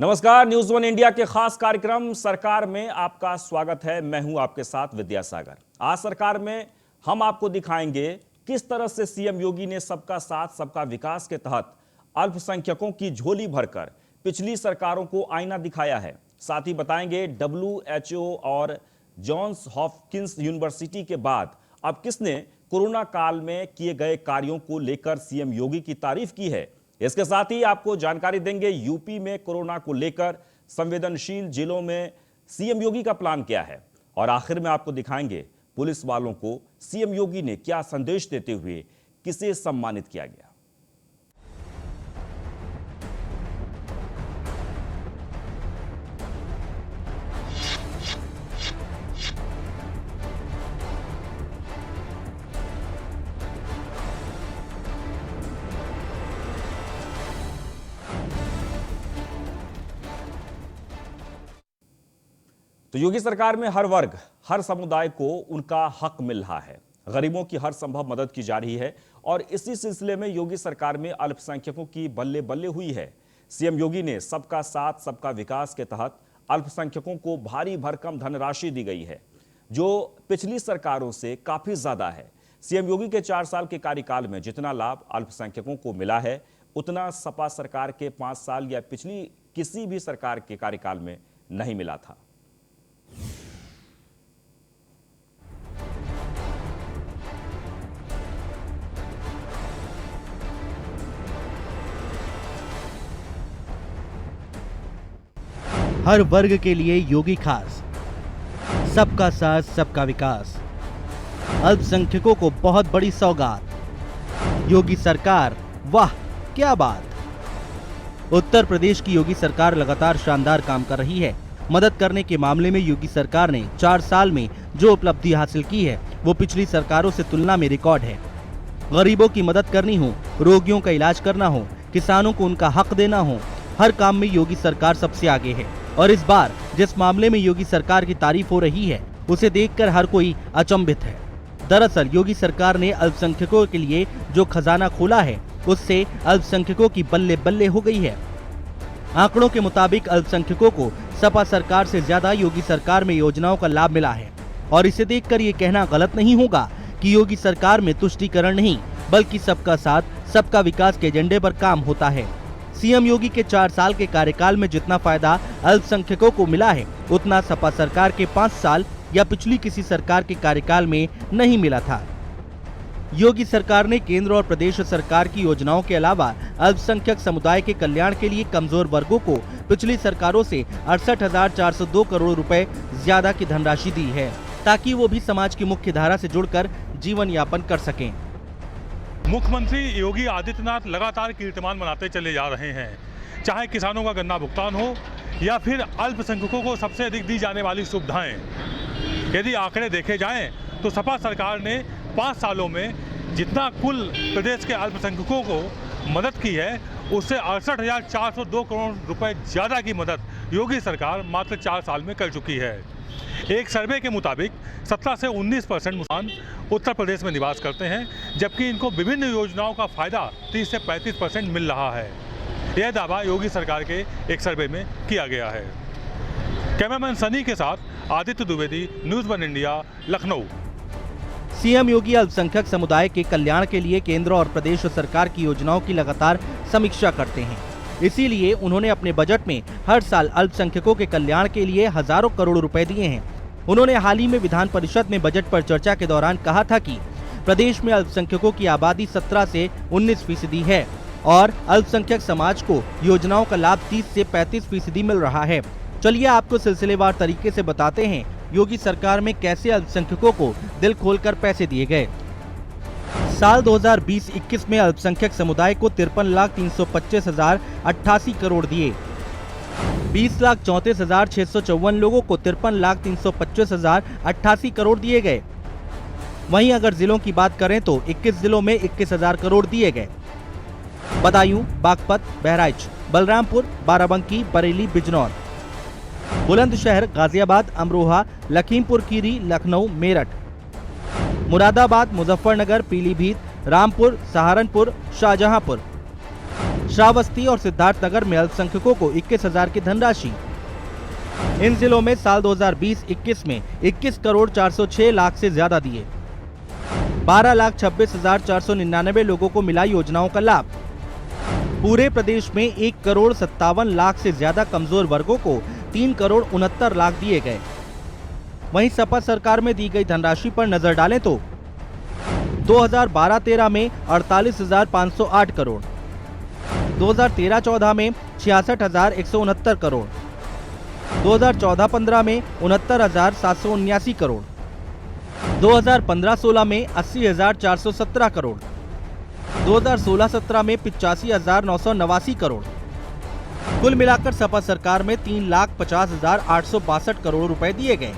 नमस्कार, news one India के खास कार्यक्रम सरकार में आपका स्वागत है। मैं हूं आपके साथ विद्यासागर। आज सरकार में हम आपको दिखाएंगे किस तरह से सीएम योगी ने सबका साथ सबका विकास के तहत अल्पसंख्यकों की झोली भरकर पिछली सरकारों को आईना दिखाया है। साथ ही बताएंगे WHO और जॉन्स हॉपकिंस यूनिवर्सिटी के बाद अब किसने कोरोना काल में किए गए कार्यों को लेकर सीएम योगी की तारीफ की है। इसके साथ ही आपको जानकारी देंगे यूपी में कोरोना को लेकर संवेदनशील जिलों में सीएम योगी का प्लान क्या है, और आखिर में आपको दिखाएंगे पुलिस वालों को सीएम योगी ने क्या संदेश देते हुए किसे सम्मानित किया गया। तो योगी सरकार में हर वर्ग, हर समुदाय को उनका हक मिल रहा है। गरीबों की हर संभव मदद की जा रही है और इसी सिलसिले में योगी सरकार में अल्पसंख्यकों की बल्ले बल्ले हुई है। सीएम योगी ने सबका साथ सबका विकास के तहत अल्पसंख्यकों को भारी भरकम धनराशि दी गई है, जो पिछली सरकारों से काफी ज्यादा है। सीएम योगी के 4 साल के कार्यकाल में जितना लाभ अल्पसंख्यकों को मिला है, उतना सपा सरकार के 5 साल या पिछली किसी भी सरकार के कार्यकाल में नहीं मिला था। हर वर्ग के लिए योगी खास, सबका साथ सबका विकास, अल्पसंख्यकों को बहुत बड़ी सौगात। योगी सरकार, वाह क्या बात। उत्तर प्रदेश की योगी सरकार लगातार शानदार काम कर रही है। मदद करने के मामले में योगी सरकार ने 4 साल में जो उपलब्धि हासिल की है वो पिछली सरकारों से तुलना में रिकॉर्ड है। गरीबों की मदद करनी हो, रोगियों का इलाज करना हो, किसानों को उनका हक देना हो, हर काम में योगी सरकार सबसे आगे है। और इस बार जिस मामले में योगी सरकार की तारीफ हो रही है उसे देखकर हर कोई अचंभित है। दरअसल योगी सरकार ने अल्पसंख्यकों के लिए जो खजाना खोला है उससे अल्पसंख्यकों की बल्ले बल्ले हो गई है। आंकड़ों के मुताबिक अल्पसंख्यकों को सपा सरकार से ज्यादा योगी सरकार में योजनाओं का लाभ मिला है। और इसे देखकर ये कहना गलत नहीं होगा कि योगी सरकार में तुष्टीकरण नहीं बल्कि सबका साथ सबका विकास के एजेंडे पर काम होता है। सीएम योगी के 4 साल के कार्यकाल में जितना फायदा अल्पसंख्यकों को मिला है उतना सपा सरकार के 5 साल या पिछली किसी सरकार के कार्यकाल में नहीं मिला था। योगी सरकार ने केंद्र और प्रदेश सरकार की योजनाओं के अलावा अल्पसंख्यक समुदाय के कल्याण के लिए कमजोर वर्गों को पिछली सरकारों से 68,402 करोड़ रुपए ज्यादा की धनराशि दी है ताकि वो भी समाज की मुख्य धारा से जुड़कर जीवन यापन कर सकें। मुख्यमंत्री योगी आदित्यनाथ लगातार कीर्तिमान बनाते चले जा रहे हैं, चाहे किसानों का गन्ना भुगतान हो या फिर अल्पसंख्यकों को सबसे अधिक दी जाने वाली सुविधाएं। यदि आंकड़े देखे जाएं तो सपा सरकार ने 5 सालों में जितना कुल प्रदेश के अल्पसंख्यकों को मदद की है उससे 68,402 करोड़ रुपए ज़्यादा की मदद योगी सरकार मात्र 4 साल में कर चुकी है। एक सर्वे के मुताबिक 17 से 19% मुसलमान उत्तर प्रदेश में निवास करते हैं, जबकि इनको विभिन्न योजनाओं का फायदा 30 से 35% मिल रहा है। यह दावा योगी सरकार के एक सर्वे में किया गया है। कैमरामैन सनी के साथ Aditya Dwivedi, news one India, Lucknow. CM Yogi अल्पसंख्यक समुदाय के कल्याण के लिए केंद्र और प्रदेश सरकार की योजनाओं की लगातार समीक्षा करते हैं। इसीलिए उन्होंने अपने बजट में हर साल अल्पसंख्यकों के कल्याण के लिए हजारों करोड़ रुपए दिए हैं। उन्होंने हाल ही में विधान परिषद में बजट पर चर्चा के दौरान कहा था कि प्रदेश में अल्पसंख्यकों की आबादी 17 से 19% है और अल्पसंख्यक समाज को योजनाओं का लाभ 30 से 35% मिल रहा है। चलिए आपको सिलसिलेवार तरीके से बताते हैं योगी सरकार में कैसे अल्पसंख्यकों को दिल खोलकर पैसे दिए गए। साल 2020-21 में अल्पसंख्यक समुदाय को 53,325,088 करोड़ दिए। 20,34,654 लोगों को 53,325,088 करोड़ दिए गए। वहीं अगर जिलों की बात करें तो 21 जिलों में 21,000 करोड़ दिए गए। बदायूं, बागपत, बहराइच, बलरामपुर, बाराबंकी, बरेली, बिजनौर, बुलंदशहर, गाजियाबाद, अमरोहा, लखीमपुर खीरी, लखनऊ, मेरठ, मुरादाबाद, मुजफ्फरनगर, पीलीभीत, रामपुर, सहारनपुर, शाहजहांपुर, श्रावस्ती और सिद्धार्थनगर में अल्पसंख्यकों को 21,000 की धनराशि। इन जिलों में साल 2020-21 में 21 करोड़ 406 लाख से ज्यादा दिए। 12,26,499 लोगों को मिला योजनाओं का लाभ। पूरे प्रदेश में 1 करोड़ 57 लाख से ज्यादा कमजोर वर्गों को 3 करोड़ 69 लाख दिए गए। वहीं सपा सरकार में दी गई धनराशि पर नजर डालें तो 2012-13 में 48,508 करोड़, 2013-14 में 66,169 करोड़, 2014-15 में 69,779 करोड़, 2015-16 में 80,417 करोड़, 2016-17 में 85,989 करोड़। कुल मिलाकर सपा सरकार में 3,50,862 करोड़ रुपए दिए गए,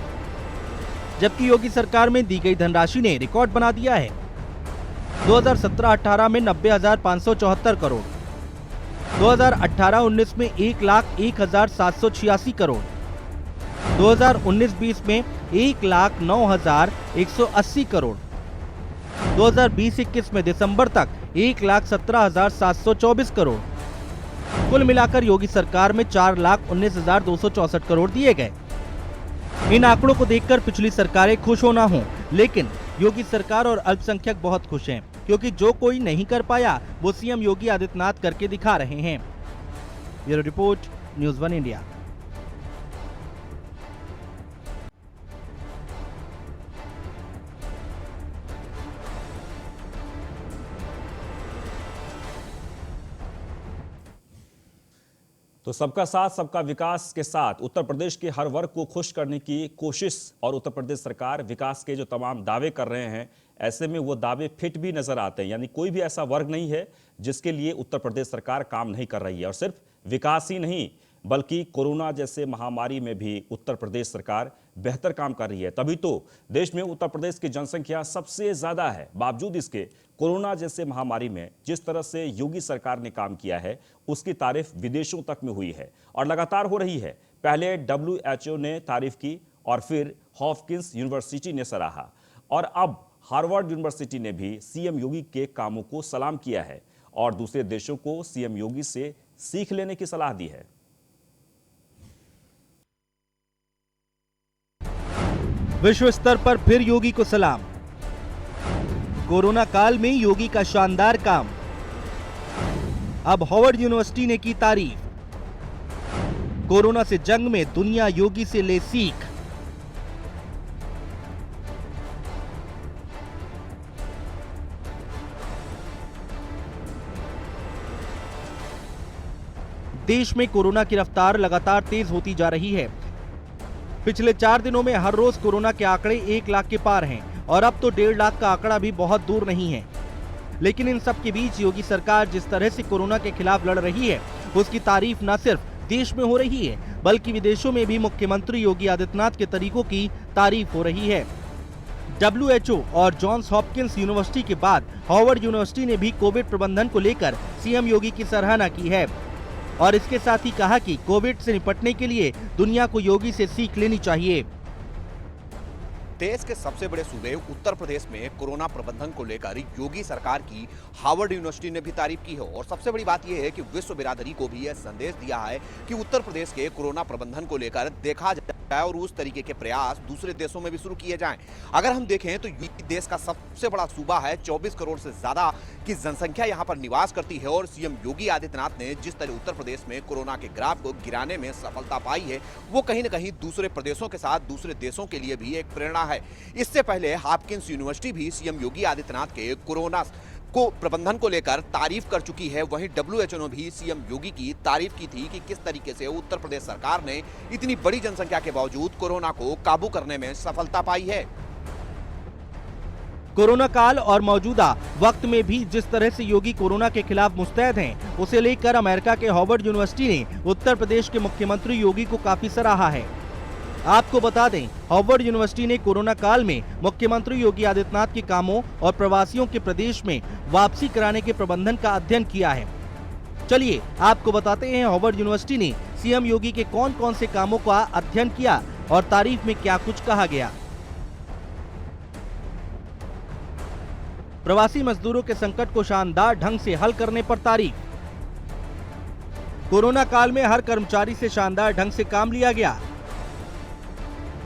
जबकि योगी सरकार में दी गई धनराशि ने रिकॉर्ड बना दिया है। 2017-18 में 90,574 करोड़, 2018-19 में 1,01,786 करोड़, 2019-20 में 1,09,180 करोड़, 2020-21 में दिसंबर तक 1,17,724 करोड़। कुल मिलाकर योगी सरकार में 4,19,264 करोड़ दिए गए। इन आंकड़ों को देखकर पिछली सरकारें खुश हो ना हो, लेकिन योगी सरकार और अल्पसंख्यक बहुत खुश हैं, क्योंकि जो कोई नहीं कर पाया वो सीएम योगी आदित्यनाथ करके दिखा रहे हैं। Bureau report, news 1 India. तो सबका साथ सबका विकास के साथ उत्तर प्रदेश के हर वर्ग को खुश करने की कोशिश और उत्तर प्रदेश सरकार विकास के जो तमाम दावे कर रहे हैं, ऐसे में वो दावे फिट भी नजर आते हैं। यानी कोई भी ऐसा वर्ग नहीं है जिसके लिए उत्तर प्रदेश सरकार काम नहीं कर रही है। और सिर्फ विकास ही नहीं, बल्कि कोरोना जैसे महामारी में भी उत्तर प्रदेश सरकार बेहतर काम कर रही है। तभी तो देश में उत्तर प्रदेश की जनसंख्या सबसे ज्यादा है। बावजूद इसके कोरोना जैसे महामारी में जिस तरह से योगी सरकार ने काम किया है, उसकी तारीफ विदेशों तक में हुई है और लगातार हो रही है। पहले WHO ने तारीफ की और फिर हॉपकिंस यूनिवर्सिटी ने सराहा और अब हार्वर्ड यूनिवर्सिटी ने भी सीएम योगी के कामों को सलाम किया है और दूसरे देशों को सीएम योगी से सीख लेने की सलाह दी है। विश्व स्तर पर फिर योगी को सलाम। कोरोना काल में योगी का शानदार काम। अब हार्वर्ड यूनिवर्सिटी ने की तारीफ। कोरोना से जंग में दुनिया योगी से ले सीख। देश में कोरोना की रफ्तार लगातार तेज होती जा रही है। पिछले 4 दिनों में हर रोज कोरोना के आंकड़े 1 लाख के पार हैं और अब तो 1.5 लाख का आंकड़ा भी बहुत दूर नहीं है। लेकिन इन सब के बीच योगी सरकार जिस तरह से कोरोना के खिलाफ लड़ रही है, उसकी तारीफ न सिर्फ देश में हो रही है, बल्कि विदेशों में भी मुख्यमंत्री योगी आदित्यनाथ के तरीकों की तारीफ हो रही है। WHO और जॉन्स हॉपकिंस यूनिवर्सिटी के बाद हार्वर्ड यूनिवर्सिटी ने भी कोविड प्रबंधन को लेकर सीएम योगी की सराहना की है और इसके साथ ही कहा कि कोविड से निपटने के लिए दुनिया को योगी से सीख लेनी चाहिए। देश के सबसे बड़े सूबे उत्तर प्रदेश में कोरोना प्रबंधन को लेकर योगी सरकार की हार्वर्ड यूनिवर्सिटी ने भी तारीफ की है और सबसे बड़ी बात यह है कि विश्व बिरादरी को भी यह संदेश दिया है कि उत्तर प्रदेश के कोरोना प्रबंधन को लेकर देखा जाए और उस तरीके के प्रयास दूसरे देशों में भी शुरू किए जाएं। अगर हम देखें तो देश का सबसे बड़ा सूबा है, 24 करोड़ से ज्यादा की जनसंख्या यहां पर निवास करती है और सीएम योगी आदित्यनाथ ने जिस तरह उत्तर प्रदेश में कोरोना के ग्राफ को गिराने में सफलता पाई है, वो कहीं न कहीं दूसरे प्रदेशों के साथ दूसरे देशों के लिए भी एक प्रेरणा है। इससे पहले हॉपकिंस यूनिवर्सिटी भी सीएम योगी आदित्यनाथ के कोरोना को प्रबंधन को लेकर तारीफ कर चुकी है। वहीं WHO ने भी सीएम योगी की तारीफ की थी कि किस तरीके से उत्तर प्रदेश सरकार ने इतनी बड़ी जनसंख्या के बावजूद कोरोना को काबू करने में सफलता पाई है। कोरोना काल और मौजूदा वक्त में भी जिस तरह से योगी कोरोना के खिलाफ मुस्तैद हैं, उसे लेकर अमेरिका के हार्वर्ड यूनिवर्सिटी ने उत्तर प्रदेश के मुख्यमंत्री योगी को काफी सराहा है। आपको बता दें, हार्वर्ड यूनिवर्सिटी ने कोरोना काल में मुख्यमंत्री योगी आदित्यनाथ के कामों और प्रवासियों के प्रदेश में वापसी कराने के प्रबंधन का अध्ययन किया है। चलिए आपको बताते हैं हार्वर्ड यूनिवर्सिटी ने सीएम योगी के कौन कौन से कामों का अध्ययन किया और तारीफ में क्या कुछ कहा गया। प्रवासी मजदूरों के संकट को शानदार ढंग से हल करने पर तारीफ। कोरोना काल में हर कर्मचारी से शानदार ढंग से काम लिया गया।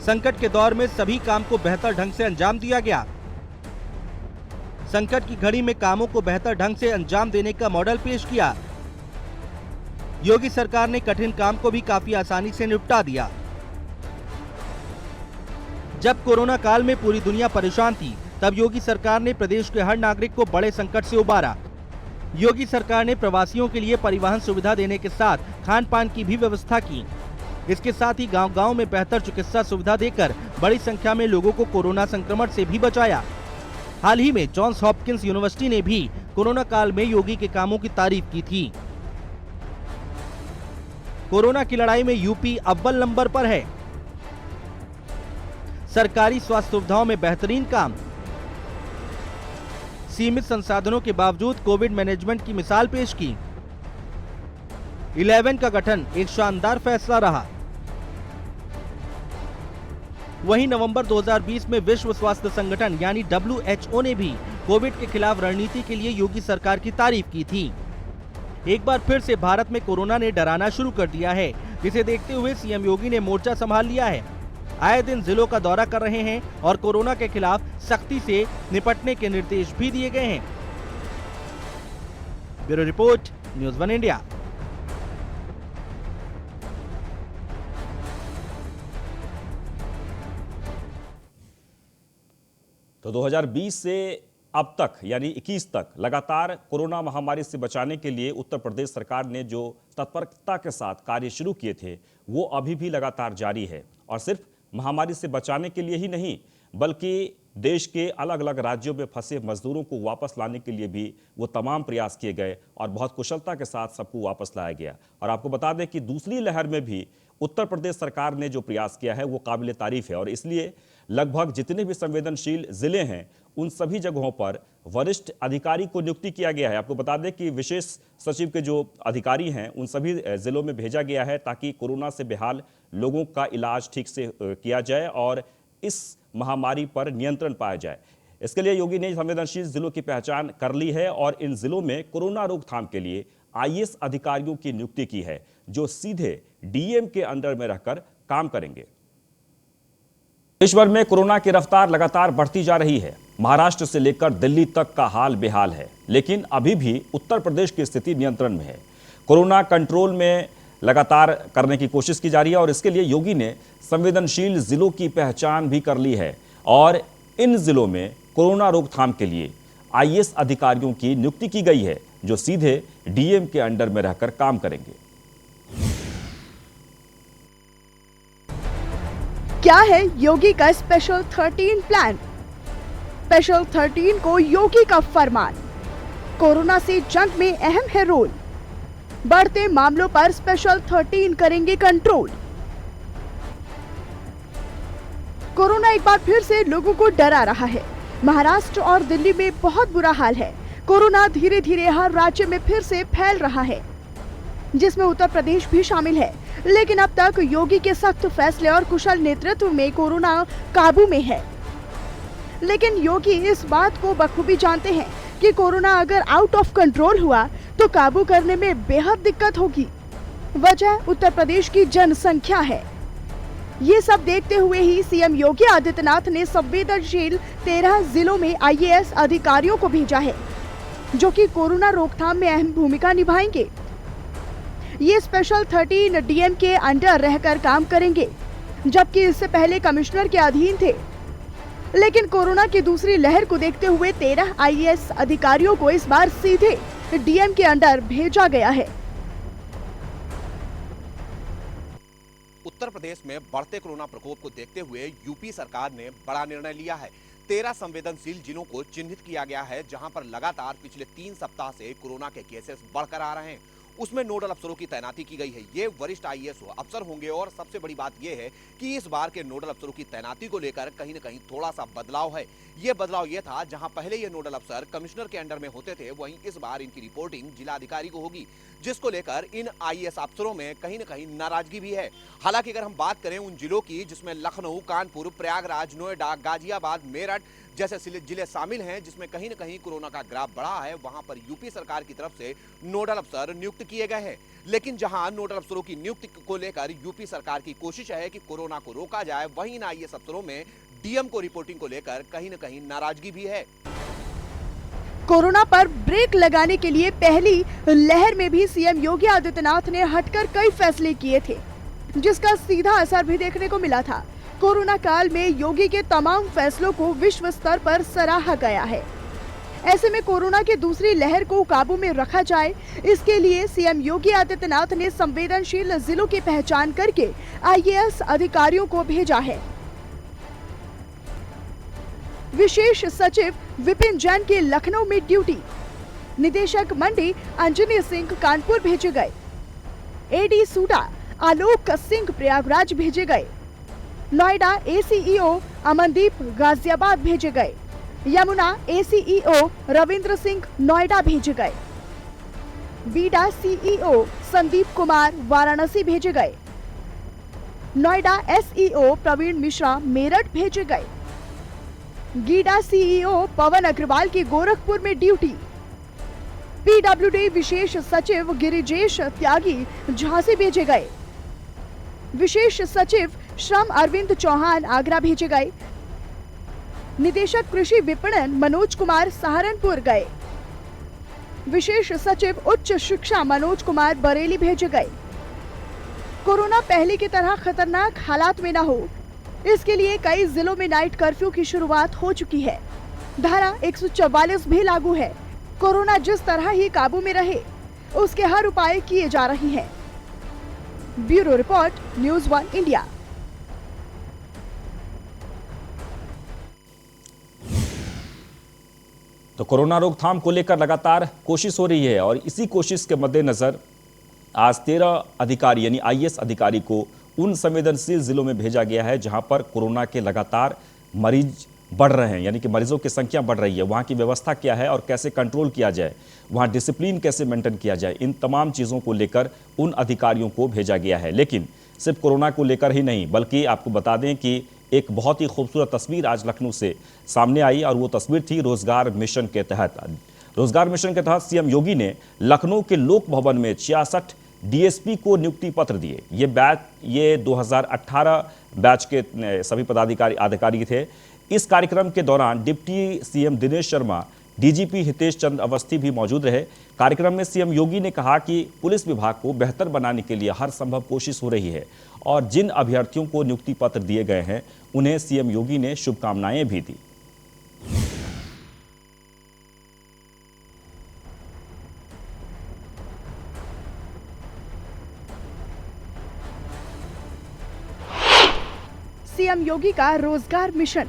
संकट के दौर में सभी काम को बेहतर ढंग से अंजाम दिया गया। संकट की घड़ी में कामों को बेहतर ढंग से अंजाम देने का मॉडल पेश किया। योगी सरकार ने कठिन काम को भी काफी आसानी से निपटा दिया। जब कोरोना काल में पूरी दुनिया परेशान थी, तब योगी सरकार ने प्रदेश के हर नागरिक को बड़े संकट से उबारा। योगी सरकार ने प्रवासियों के लिए परिवहन सुविधा देने के साथ खान पान की भी व्यवस्था की। इसके साथ ही गांव-गांव में बेहतर चिकित्सा सुविधा देकर बड़ी संख्या में लोगों को कोरोना संक्रमण से भी बचाया। हाल ही में जॉन्स हॉपकिंस यूनिवर्सिटी ने भी कोरोना काल में योगी के कामों की तारीफ की थी। कोरोना की लड़ाई में यूपी अव्वल नंबर पर है। सरकारी स्वास्थ्य सुविधाओं में बेहतरीन काम। सीमित संसाधनों के बावजूद कोविड मैनेजमेंट की मिसाल पेश की। 11 का गठन एक शानदार फैसला रहा। वहीं नवंबर 2020 में विश्व स्वास्थ्य संगठन यानी WHO ने भी कोविड के खिलाफ रणनीति के लिए योगी सरकार की तारीफ की थी। एक बार फिर से भारत में कोरोना ने डराना शुरू कर दिया है, जिसे देखते हुए सीएम योगी ने मोर्चा संभाल लिया है। आए दिन जिलों का दौरा कर रहे हैं और कोरोना के खिलाफ सख्ती से निपटने के निर्देश भी दिए गए हैं। Bureau report, news 1 India. तो 2020 से अब तक यानी 21 तक लगातार कोरोना महामारी से बचाने के लिए उत्तर प्रदेश सरकार ने जो तत्परता के साथ कार्य शुरू किए थे वो अभी भी लगातार जारी है। और सिर्फ महामारी से बचाने के लिए ही नहीं, बल्कि देश के अलग अलग राज्यों में फंसे मजदूरों को वापस लाने के लिए भी वो तमाम प्रयास किए गए और बहुत कुशलता के साथ सबको वापस लाया गया। और आपको बता दें कि दूसरी लहर में भी उत्तर प्रदेश सरकार ने जो प्रयास किया है वो काबिल तारीफ है। और इसलिए लगभग जितने भी संवेदनशील जिले हैं उन सभी जगहों पर वरिष्ठ अधिकारी को नियुक्ति किया गया है। आपको बता दें कि विशेष सचिव के जो अधिकारी हैं उन सभी जिलों में भेजा गया है ताकि कोरोना से बेहाल लोगों का इलाज ठीक से किया जाए और इस महामारी पर नियंत्रण पाया जाए। इसके लिए योगी ने संवेदनशील जिलों की पहचान कर ली है और इन जिलों में कोरोना रोकथाम के लिए IAS अधिकारियों की नियुक्ति की है जो सीधे DM के अंडर में रहकर काम करेंगे। देश भर में कोरोना की रफ्तार लगातार बढ़ती जा रही है। महाराष्ट्र से लेकर दिल्ली तक का हाल बेहाल है, लेकिन अभी भी उत्तर प्रदेश की स्थिति नियंत्रण में है। कोरोना कंट्रोल में लगातार करने की कोशिश की जा रही है और इसके लिए योगी ने संवेदनशील जिलों की पहचान भी कर ली है और इन जिलों में कोरोना रोकथाम के लिए IAS अधिकारियों की नियुक्ति की गई है जो सीधे DM के अंडर में रहकर काम करेंगे। क्या है योगी का स्पेशल 13 प्लान? स्पेशल 13 को योगी का फरमान। कोरोना से जंग में अहम है रोल। बढ़ते मामलों पर स्पेशल 13 करेंगे कंट्रोल। कोरोना एक बार फिर से लोगों को डरा रहा है। महाराष्ट्र और दिल्ली में बहुत बुरा हाल है। कोरोना धीरे धीरे हर राज्य में फिर से फैल रहा है, जिसमें उत्तर प्रदेश भी शामिल है। लेकिन अब तक योगी के सख्त फैसले और कुशल नेतृत्व में कोरोना काबू में है। लेकिन योगी इस बात को बखूबी जानते हैं कि कोरोना अगर आउट ऑफ कंट्रोल हुआ तो काबू करने में बेहद दिक्कत होगी। वजह उत्तर प्रदेश की जनसंख्या है। ये सब देखते हुए ही सीएम योगी आदित्यनाथ ने संवेदनशील 13 जिलों में IAS अधिकारियों को भेजा है जो कि कोरोना रोकथाम में अहम भूमिका निभाएंगे। ये स्पेशल 13 DM के अंडर रहकर काम करेंगे, जबकि इससे पहले कमिश्नर के अधीन थे। लेकिन कोरोना की दूसरी लहर को देखते हुए 13 IAS अधिकारियों को इस बार सीधे DM के अंडर भेजा गया है। उत्तर प्रदेश में बढ़ते कोरोना प्रकोप को देखते हुए यूपी सरकार ने बड़ा निर्णय लिया है। 13 संवेदनशील जिलों को चिन्हित किया गया है जहां पर लगातार पिछले 3 सप्ताह से कोरोना के केसेस बढ़कर आ रहे हैं। उसमें नोडल अफसरों की तैनाती की गई है। ये वरिष्ठ IAS अफसर होंगे और सबसे बड़ी बात यह है कि इस बार के नोडल अफसरों की तैनाती को लेकर कहीं न कहीं थोड़ा सा बदलाव है। ये बदलाव ये था, जहां पहले ये नोडल अफसर कमिश्नर के अंडर में होते थे, वहीं इस बार इनकी रिपोर्टिंग जिलाधिकारी को होगी, जिसको लेकर इन IAS अफसरों में कहीं न कहीं नाराजगी भी है। हालांकि अगर हम बात करें उन जिलों की जिसमें लखनऊ, कानपुर, प्रयागराज, नोएडा, गाजियाबाद, मेरठ जैसे जिले शामिल हैं जिसमें कहीं न कहीं कोरोना का ग्राफ बढ़ा है, वहां पर यूपी सरकार की तरफ से नोडल अफसर नियुक्त किए गए हैं। लेकिन जहां नोडल अफसरों की नियुक्ति को लेकर यूपी सरकार की कोशिश है कि कोरोना को रोका जाए, वहीं आईएएस अफसरों में डीएम को रिपोर्टिंग को लेकर कहीं न कहीं नाराजगी भी है। कोरोना पर ब्रेक लगाने के लिए पहली लहर में भी सीएम योगी आदित्यनाथ ने हटकर कई फैसले किए थे, जिसका सीधा असर भी देखने को मिला था। कोरोना काल में योगी के तमाम फैसलों को विश्व स्तर पर सराहा गया है। ऐसे में कोरोना की दूसरी लहर को काबू में रखा जाए, इसके लिए सीएम योगी आदित्यनाथ ने संवेदनशील जिलों की पहचान करके आईएएस अधिकारियों को भेजा है। विशेष सचिव विपिन जैन की लखनऊ में ड्यूटी, निदेशक मंडी अंजनी सिंह कानपुर भेजे गए, एडी सूडा आलोक सिंह प्रयागराज भेजे गए, नोएडा एसीईओ अमनदीप गाजियाबाद भेजे गए, यमुना एसीईओ रविंद्र सिंह नोएडा भेजे गए, बीडा सीईओ संदीप कुमार वाराणसी भेजे गए, नोएडा एसईओ प्रवीण मिश्रा मेरठ भेजे गए, गीडा सीईओ पवन अग्रवाल की गोरखपुर में ड्यूटी, पीडब्ल्यूडी विशेष सचिव गिरिजेश त्यागी झांसी भेजे गए, विशेष सचिव श्रम अरविंद चौहान आगरा भेजे गए, निदेशक कृषि विपणन मनोज कुमार सहारनपुर गए, विशेष सचिव उच्च शिक्षा मनोज कुमार बरेली भेजे गए। कोरोना पहले की तरह खतरनाक हालात में न हो, इसके लिए कई जिलों में नाइट कर्फ्यू की शुरुआत हो चुकी है। धारा 144 भी लागू है। कोरोना जिस तरह ही काबू में रहे, उसके हर उपाय किए जा रहे हैं। Bureau report, news 1 India. तो कोरोना रोकथाम को लेकर लगातार कोशिश हो रही है और इसी कोशिश के मद्देनजर आज 13 अधिकारी यानी आईएएस अधिकारी को उन संवेदनशील जिलों में भेजा गया है जहां पर कोरोना के लगातार मरीज बढ़ रहे हैं, यानी कि मरीजों की संख्या बढ़ रही है। वहां की व्यवस्था क्या है और कैसे कंट्रोल किया जाए, वहां डिसिप्लिन कैसे मेंटेन किया जाए, इन तमाम चीज़ों को लेकर उन अधिकारियों को भेजा गया है। लेकिन सिर्फ कोरोना को लेकर ही नहीं, बल्कि आपको बता दें कि एक बहुत ही खूबसूरत तस्वीर आज लखनऊ से सामने आई और वो तस्वीर थी रोजगार मिशन के तहत। रोजगार मिशन के तहत सीएम योगी ने लखनऊ के लोक भवन में 66 डीएसपी को नियुक्ति पत्र दिए। ये 2018 बैच के सभी पदाधिकारी अधिकारी थे। इस कार्यक्रम के दौरान deputy CM Dinesh Sharma, DGP Hitesh Chandra Awasthi भी मौजूद रहे। कार्यक्रम में सीएम योगी ने कहा कि पुलिस विभाग को बेहतर बनाने के लिए हर संभव कोशिश हो रही है और जिन अभ्यर्थियों को नियुक्ति पत्र दिए गए हैं उन्हें सीएम योगी ने शुभकामनाएं भी दी। सीएम योगी का रोजगार मिशन,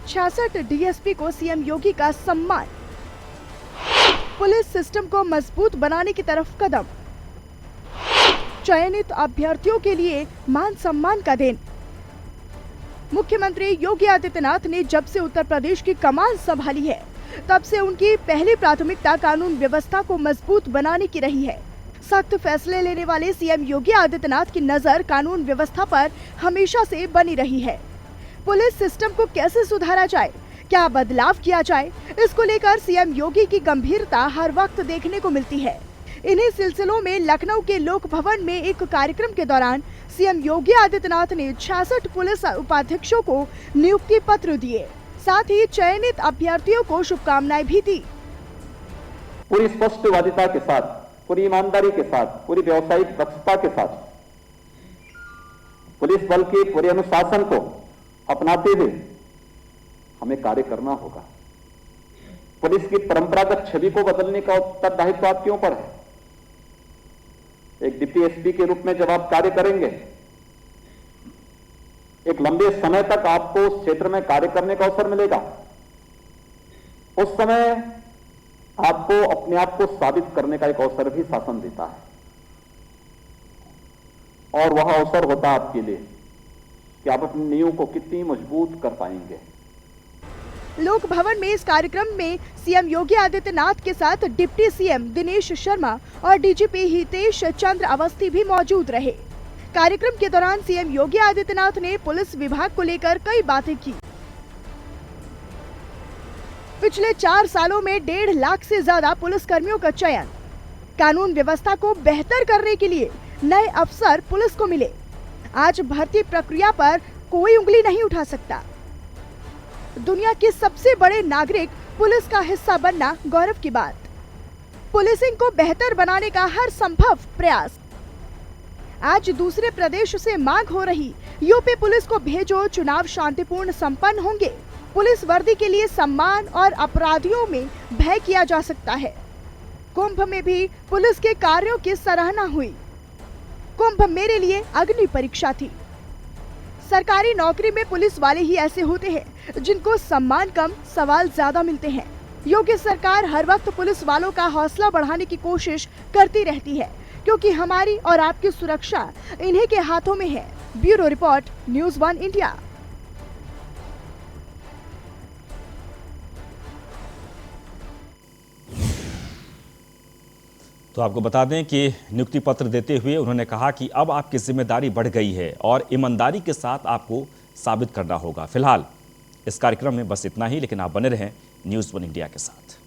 66 डीएसपी को सीएम योगी का सम्मान, पुलिस सिस्टम को मजबूत बनाने की तरफ कदम, चयनित अभ्यर्थियों के लिए मान सम्मान का दिन। मुख्यमंत्री योगी आदित्यनाथ ने जब से उत्तर प्रदेश की कमान संभाली है, तब से उनकी पहली प्राथमिकता कानून व्यवस्था को मजबूत बनाने की रही है। सख्त फैसले लेने वाले सीएम योगी आदित्यनाथ की नजर कानून व्यवस्था पर हमेशा से बनी रही है। पुलिस सिस्टम को कैसे सुधारा जाए, क्या बदलाव किया जाए, इसको लेकर सीएम योगी की गंभीरता हर वक्त देखने को मिलती है। इन्हीं सिलसिलों में लखनऊ के लोक भवन में एक कार्यक्रम के दौरान सीएम योगी आदित्यनाथ ने 66 पुलिस उपाधीक्षकों को नियुक्ति पत्र दिए, साथ ही चयनित अभ्यर्थियों को शुभकामनाएं भी दी। पूरी स्पष्टवादिता के साथ, पूरी ईमानदारी के साथ, पूरी व्यवसायिक दक्षता के साथ पुलिस बल के पूरे अनुशासन को अपनाते हुए हमें कार्य करना होगा। पुलिस की परंपरागत छवि को बदलने का उत्तरदायित्व आपके ऊपर है। एक डिप्टी एसपी के रूप में जब आप कार्य करेंगे, एक लंबे समय तक आपको उस क्षेत्र में कार्य करने का अवसर मिलेगा। उस समय आपको अपने आप को साबित करने का एक अवसर भी शासन देता है और वह अवसर होता है आपके लिए कि आप अपनी नींव को कितनी मजबूत कर पाएंगे। लोक भवन में इस कार्यक्रम में सीएम योगी आदित्यनाथ के साथ डिप्टी सीएम दिनेश शर्मा और डीजीपी हितेश चंद्र अवस्थी भी मौजूद रहे। कार्यक्रम के दौरान सीएम योगी आदित्यनाथ ने पुलिस विभाग को लेकर कई बातें की। पिछले 4 सालों में 1.5 लाख से ज्यादा पुलिसकर्मियों का चयन। कानून व्यवस्था को बेहतर करने के लिए नए अफसर पुलिस को मिले। आज भर्ती प्रक्रिया पर कोई उंगली नहीं उठा सकता। दुनिया के सबसे बड़े नागरिक पुलिस का हिस्सा बनना गौरव की बात। पुलिसिंग को बेहतर बनाने का हर संभव प्रयास। आज दूसरे प्रदेश से मांग हो रही, यूपी पुलिस को भेजो, चुनाव शांतिपूर्ण संपन्न होंगे। पुलिस वर्दी के लिए सम्मान और अपराधियों में भय किया जा सकता है। कुंभ में भी पुलिस के कार्यों की सराहना हुई। कुंभ मेरे लिए अग्नि परीक्षा थी। सरकारी नौकरी में पुलिस वाले ही ऐसे होते हैं जिनको सम्मान कम, सवाल ज्यादा मिलते हैं। योगी सरकार हर वक्त पुलिस वालों का हौसला बढ़ाने की कोशिश करती रहती है, क्योंकि हमारी और आपकी सुरक्षा इन्हीं के हाथों में है। Bureau report, news 1 India. तो आपको बता दें कि नियुक्ति पत्र देते हुए उन्होंने कहा कि अब आपकी जिम्मेदारी बढ़ गई है और ईमानदारी के साथ आपको साबित करना होगा। फिलहाल इस कार्यक्रम में बस इतना ही, लेकिन आप बने रहें न्यूज़ 1 इंडिया के साथ।